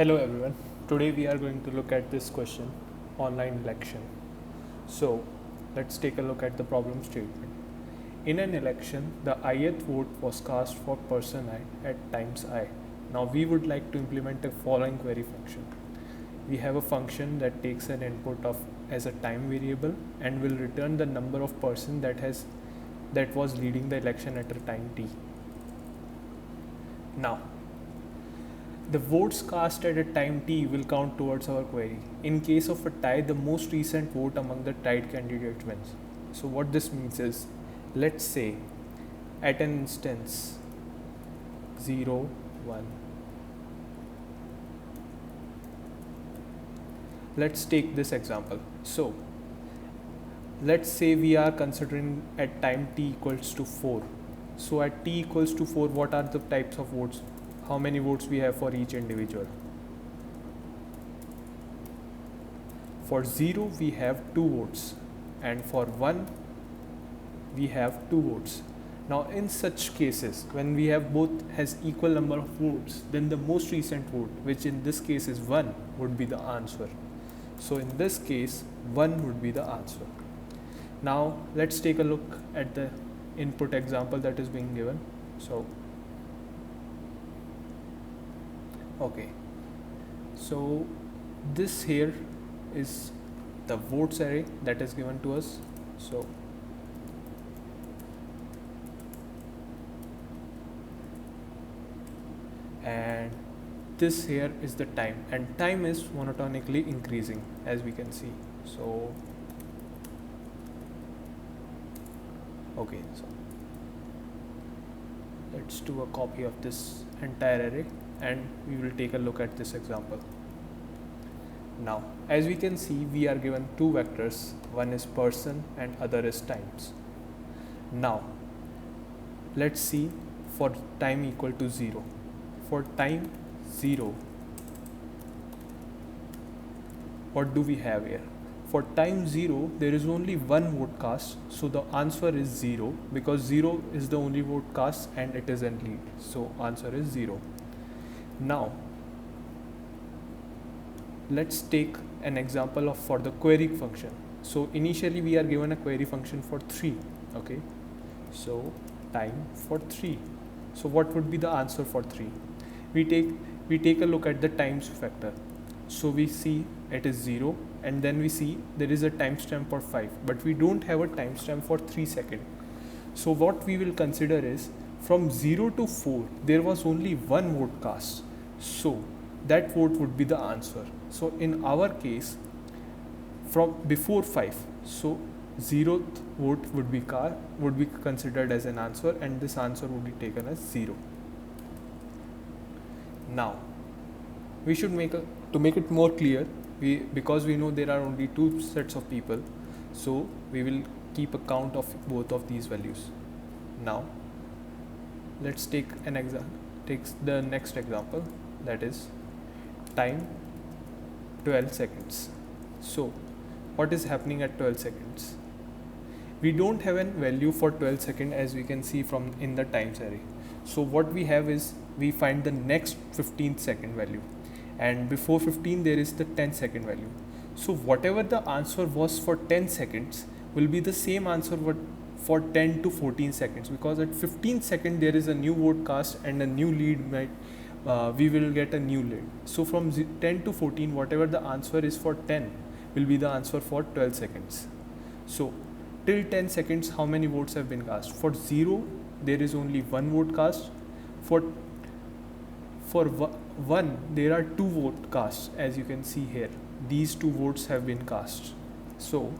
Hello everyone. Today we are going to look at this question, online election. So let's take a look at the problem statement. In an election, the ith vote was cast for person I at times I. Now we would like to implement the following query function. We have a function that takes an input of as a time variable and will return the number of person that was leading the election at a time t. Now the votes cast at a time t will count towards our query. In case of a tie, the most recent vote among the tied candidates wins. So what this means is, let's say at an instance 0, 1. Let's take this example. So let's say we are considering at time t equals to 4. So at t equals to 4, what are the types of votes? How many votes we have for each individual? For 0 we have 2 votes and for 1 we have 2 votes. Now in such cases, when we have both has equal number of votes, then the most recent vote, which in this case is 1, would be the answer. So in this case 1 would be the answer. Now let's take a look at the input example that is being given. So this here is the votes array that is given to us. So and this here is the time, and time is monotonically increasing, as we can see. So let's do a copy of this entire array and we will take a look at this example. Now as we can see, we are given two vectors, one is person and other is times. Now let's see for time equal to 0. For time 0, what do we have here? For time 0, there is only one vote cast, so the answer is 0, because 0 is the only vote cast and it is in lead, so answer is 0. Now let's take an example of for the query function. So initially we are given a query function for 3. Okay, so time for 3. So what would be the answer for 3? We take a look at the times factor. So we see it is 0, and then we see there is a timestamp for 5, but we don't have a timestamp for 3 seconds. So what we will consider is, from 0 to 4 there was only one vote cast, so that vote would be the answer. So in our case, from before 5, so 0th vote would be considered as an answer, and this answer would be taken as 0. Now we should to make it more clear, because we know there are only two sets of people, so we will keep a count of both of these values. Now let's take the next example, that is time 12 seconds. So what is happening at 12 seconds? We don't have a value for 12 seconds, as we can see from in the times array. So what we have is, we find the next 15th second value, and before 15 there is the 10-second value. So whatever the answer was for 10 seconds will be the same answer for 10 to 14 seconds, because at 15 seconds there is a new vote cast and a new lead we will get a new lead. So from 10 to 14, whatever the answer is for 10 will be the answer for 12 seconds. So till 10 seconds, how many votes have been cast? For 0, there is only one vote cast. For 1, there are 2 vote casts, as you can see here. These 2 votes have been cast. So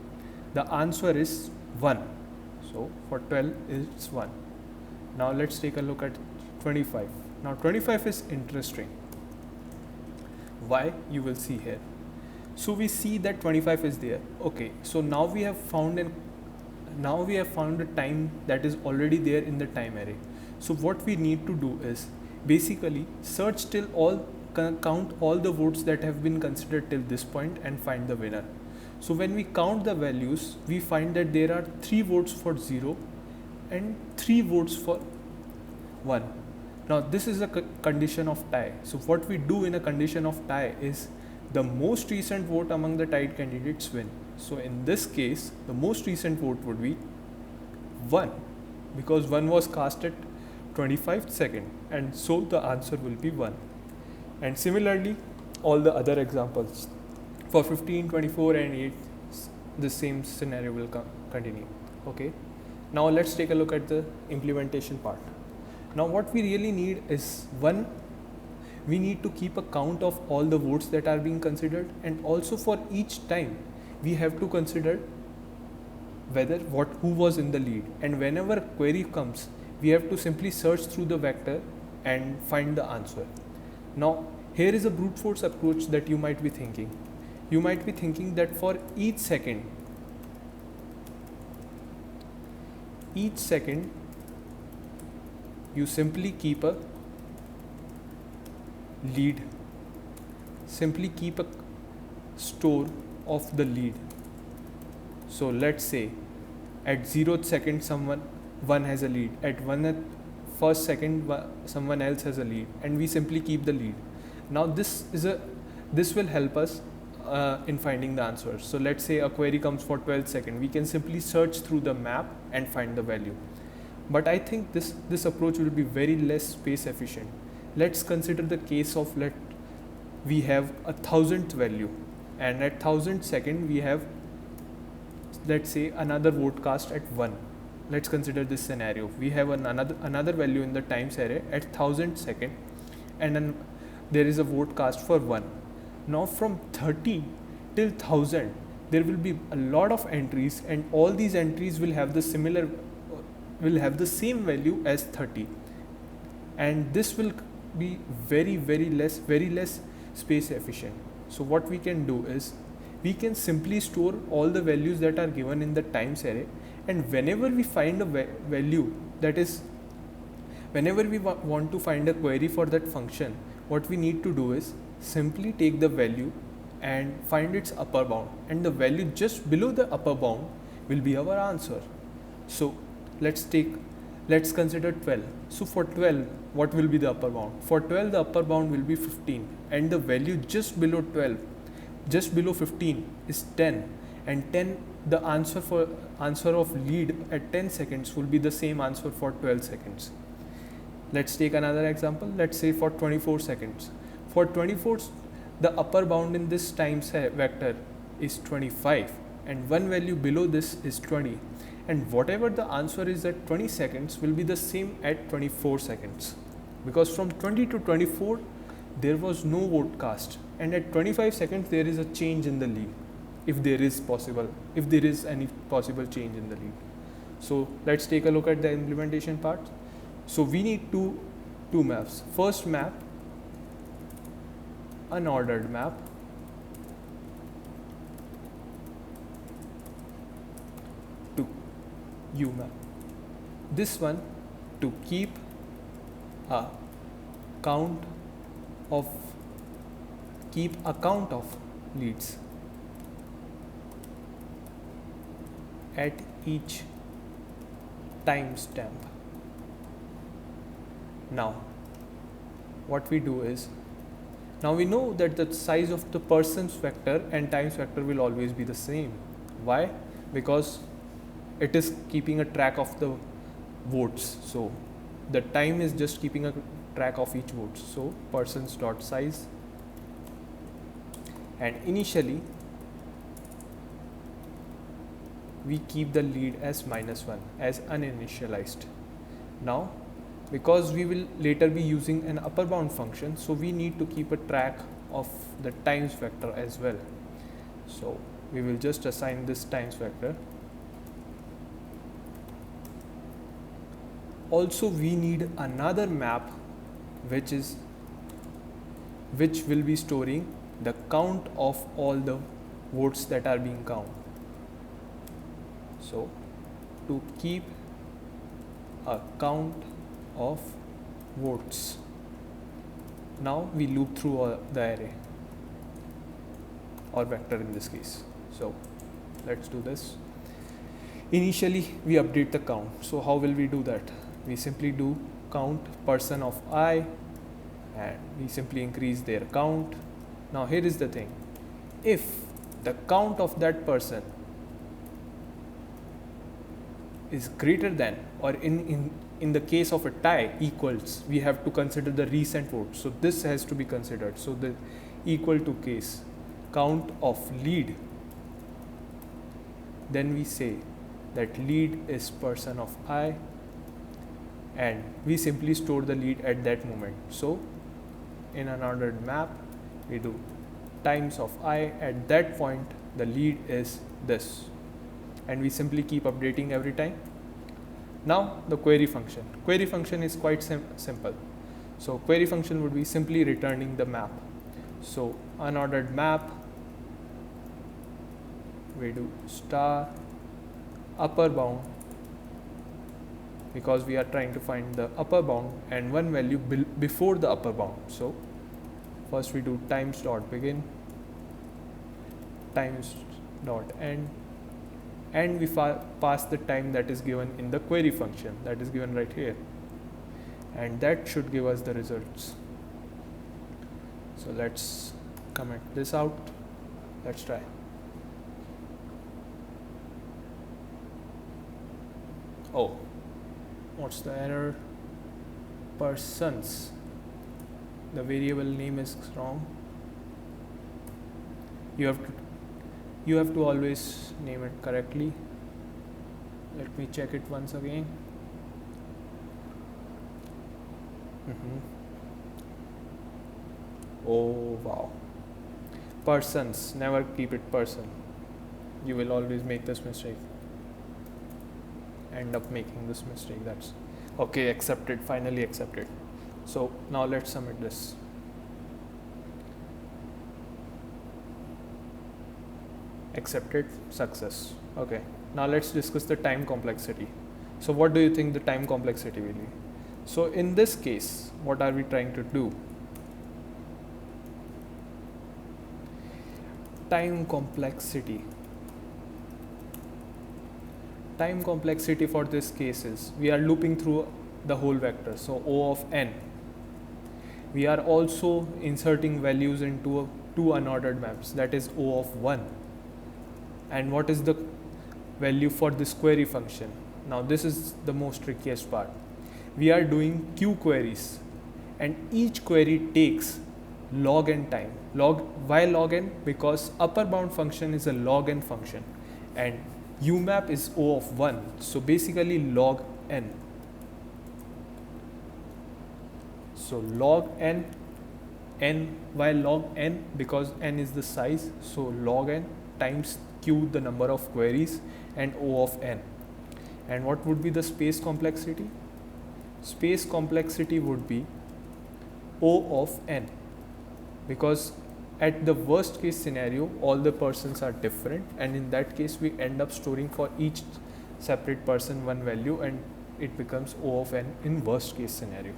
the answer is 1. So for 12 it's 1. Now let's take a look at 25. Now 25 is interesting. Why? You will see here. So we see that 25 is there. Okay, so now we have found a time that is already there in the time array. So what we need to do is basically search till count all the votes that have been considered till this point and find the winner. So when we count the values, we find that there are 3 votes for 0 and 3 votes for 1. Now this is a condition of tie. So what we do in a condition of tie is the most recent vote among the tied candidates win. So in this case, the most recent vote would be 1, because 1 was cast at 25 second, and so the answer will be 1. And similarly, all the other examples for 15, 24 and 8, the same scenario will continue. Okay, now let's take a look at the implementation part. Now what we really need is, one, we need to keep a count of all the votes that are being considered, and also for each time we have to consider who was in the lead, and whenever a query comes, we have to simply search through the vector and find the answer. Now here is a brute force approach that you might be thinking. You might be thinking that for each second you simply keep a lead, simply keep a store of the lead. So let's say at 0th second one has a lead, at 1st second someone else has a lead, and we simply keep the lead. Now this will help us in finding the answer. So let's say a query comes for 12th second, we can simply search through the map and find the value. But I think this approach will be very less space efficient. Let's consider the case of we have a 1000th value, and at 1000th second we have, let's say, another vote cast at 1. Let's consider this scenario. We have another value in the times array at 1000th second, and then there is a vote cast for 1. Now from 30 till 1000 there will be a lot of entries, and all these entries will have the same value as 30, and this will be very less space efficient. So what we can do is, we can simply store all the values that are given in the times array, and whenever we find a value, that is, whenever we want to find a query for that function, what we need to do is simply take the value and find its upper bound, and the value just below the upper bound will be our answer. So let's consider 12. So for 12, what will be the upper bound? For 12, the upper bound will be 15, and the value just below 15 is 10, and 10, the answer of lead at 10 seconds will be the same answer for 12 seconds. Let's take another example. Let's say for 24 seconds. For 24, the upper bound in this times vector is 25, and one value below this is 20, and whatever the answer is at 20 seconds will be the same at 24 seconds, because from 20 to 24 there was no vote cast, and at 25 seconds there is a change in the lead, if there is any possible change in the lead. So let's take a look at the implementation part. So we need two maps. First map, unordered map, to umap. This one to keep a count of leads at each timestamp. Now what we do is, now we know that the size of the persons vector and times vector will always be the same. Why? Because it is keeping a track of the votes. So the time is just keeping a track of each vote. So persons dot size, and initially we keep the lead as -1 as uninitialized. Now because we will later be using an upper bound function, so we need to keep a track of the times vector as well. So we will just assign this times vector. Also we need another map which will be storing the count of all the votes that are being counted. So to keep a count of votes, now we loop through the array or vector in this case. So let's do this. Initially we update the count. So how will we do that? We simply do count person of I, and we simply increase their count. Now here is the thing, if the count of that person is greater than, or in the case of a tie equals, we have to consider the recent vote, so this has to be considered. So the equal to case count of lead, then we say that lead is person of I, and we simply store the lead at that moment. So in an ordered map, we do times of I, at that point the lead is this, and we simply keep updating every time. Now the query function. Query function is quite simple. So query function would be simply returning the map. So unordered map, we do star upper bound, because we are trying to find the upper bound and one value before the upper bound. So first we do times dot begin, times dot end, and we pass the time that is given in the query function, that is given right here, and that should give us the results. So let's comment this out. Let's try. Oh, what's the error? Persons, the variable name is wrong. You have to always name it correctly. Let me check it once again. Oh wow, persons, never keep it person. You will always make this mistake, end up making this mistake. That's okay, accepted, finally accepted. So now let's submit this. Accepted, success. Okay, now let's discuss the time complexity. So what do you think the time complexity will be? So in this case, what are we trying to do? Time complexity. Time complexity for this case is, we are looping through the whole vector, so O of n. We are also inserting values into two unordered maps, that is O of 1. And what is the value for this query function? Now this is the most trickiest part. We are doing Q queries, and each query takes log n time. Why log n? Because upper bound function is a log n function, and UMAP is O of 1, so basically log n. So log n, why log n? Because n is the size, so log n times Q, the number of queries, and O of n. And what would be the space complexity? Space complexity would be O of n, because at the worst case scenario, all the persons are different, and in that case we end up storing for each separate person one value, and it becomes O of n in worst case scenario.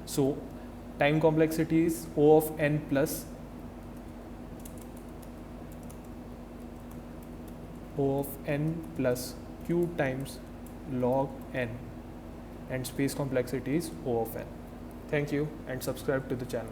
So time complexity is O of n plus Q times log n, and space complexity is O of n. Thank you, and subscribe to the channel.